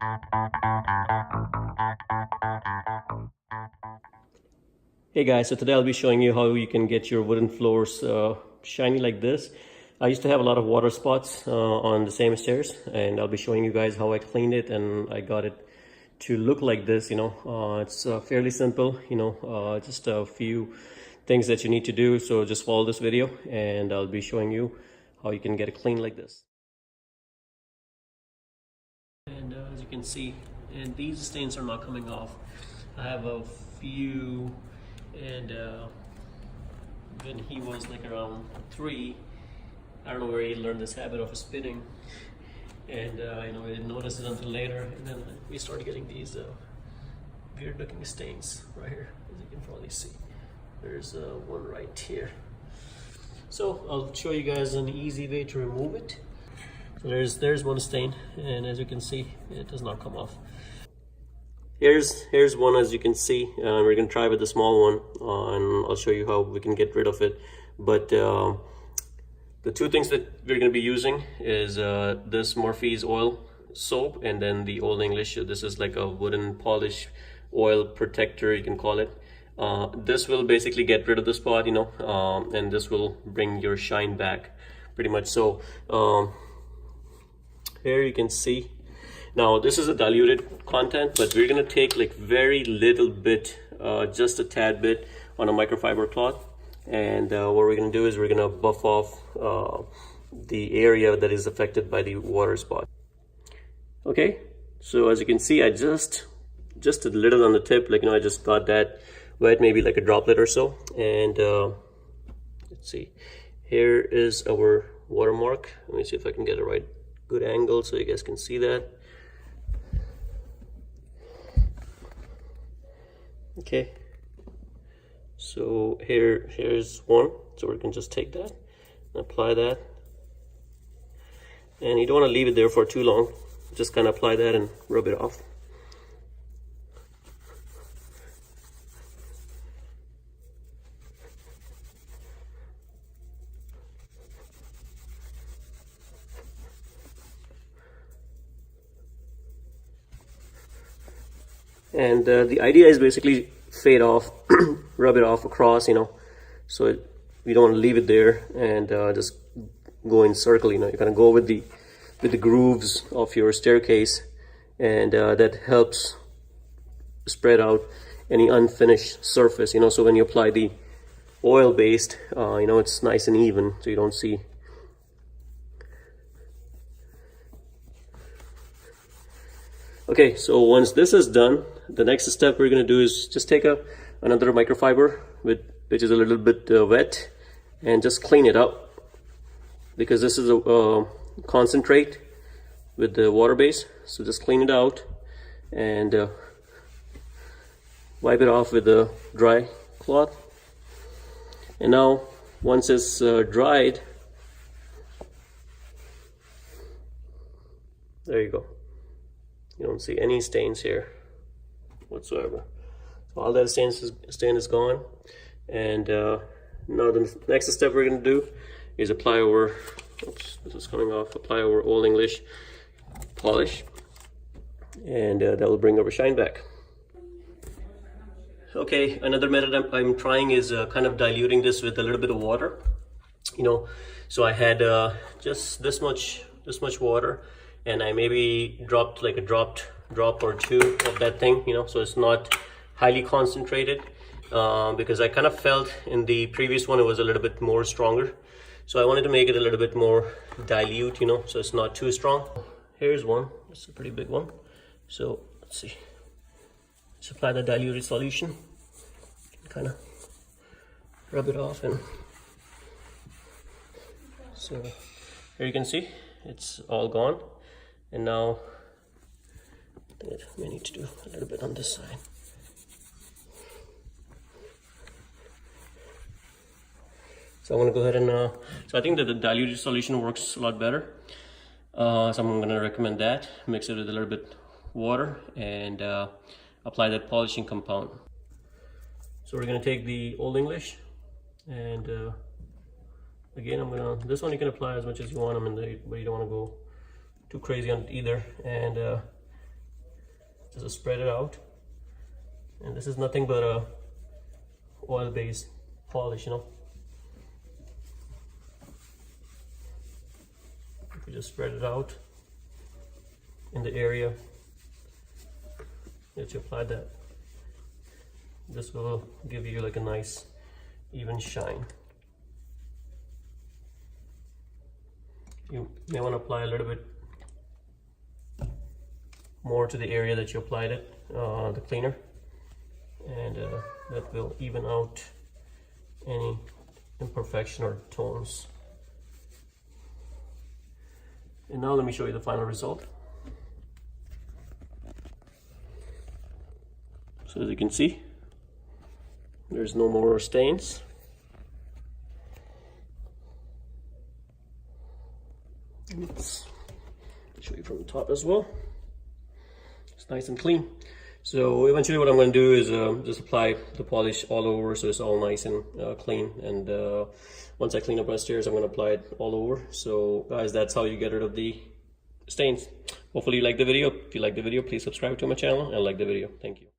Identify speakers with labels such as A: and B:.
A: Hey guys, so today I'll be showing you how you can get your wooden floors shiny like this. I used to have a lot of water spots on the same stairs, and I'll be showing you guys how I cleaned it and I got it to look like this. It's fairly simple, just a few things that you need to do. So just follow this video and I'll be showing you how you can get it clean like this. And as you can see, and these stains are not coming off. I have a few, and when he was like around 3, I don't know where he learned this habit of spitting, and I didn't notice it until later, and then we started getting these weird looking stains right here, as you can probably see. There's one right here. So I'll show you guys an easy way to remove it. So there's one stain, and as you can see, it does not come off. Here's one, as you can see. We're gonna try with the small one, and I'll show you how we can get rid of it. But the two things that we're gonna be using is this Morphe's oil soap, and then the Old English. This is like a wooden polish oil protector, you can call it. This will basically get rid of the spot, and this will bring your shine back, pretty much. So here you can see. Now this is a diluted content, but we're gonna take like very little bit, just a tad bit on a microfiber cloth, and what we're gonna do is we're gonna buff off the area that is affected by the water spot. Okay, so as you can see, I just a little on the tip, I just got that wet, maybe like a droplet or so. And let's see, here is our watermark. Let me see if I can get a good angle so you guys can see that. Okay, so here's one, so we can just take that and apply that, and you don't want to leave it there for too long. Just kind of apply that and rub it off. And the idea is basically fade off, rub it off across, so you don't want to leave it there and just go in circle. You're gonna go with the grooves of your staircase, and that helps spread out any unfinished surface. So when you apply the oil based, it's nice and even, so you don't see. Okay, so once this is done, the next step we're going to do is just take another microfiber which is a little bit wet, and just clean it up, because this is a concentrate with the water base. So just clean it out and wipe it off with a dry cloth. And now once it's dried, there you go. You don't see any stains here whatsoever. So all that stain is gone. And now the next step we're going to do is apply our, oops, this is coming off, apply our Old English polish, and that will bring our shine back. Okay, another method I'm trying is kind of diluting this with a little bit of water. So I had just this much water, and I maybe dropped like a drop or two of that thing, so it's not highly concentrated, because I kind of felt in the previous one it was a little bit more stronger. So I wanted to make it a little bit more dilute, so it's not too strong. Here's one, it's a pretty big one. So let's see, let's apply the diluted solution, kind of rub it off, and so here you can see it's all gone. And now I think we need to do a little bit on this side. So I'm going to go ahead and so I think that the diluted solution works a lot better, so I'm going to recommend that. Mix it with a little bit water and apply that polishing compound. So we're going to take the Old English, and again this one you can apply as much as you want, but you don't want to go too crazy on it either. And just spread it out. And this is nothing but a oil-based polish, you know. If you just spread it out in the area that you applied that, this will give you like a nice even shine. You may want to apply a little bit more to the area that you applied it, the cleaner, and that will even out any imperfection or tones. And now let me show you the final result. So as you can see, there's no more stains. Let's show you from the top as well. It's nice and clean. So eventually what I'm going to do is just apply the polish all over so it's all nice and clean. And once I clean up my stairs, I'm going to apply it all over. So guys, that's how you get rid of the stains. Hopefully you like the video. If you like the video, please subscribe to my channel and like the video. Thank you.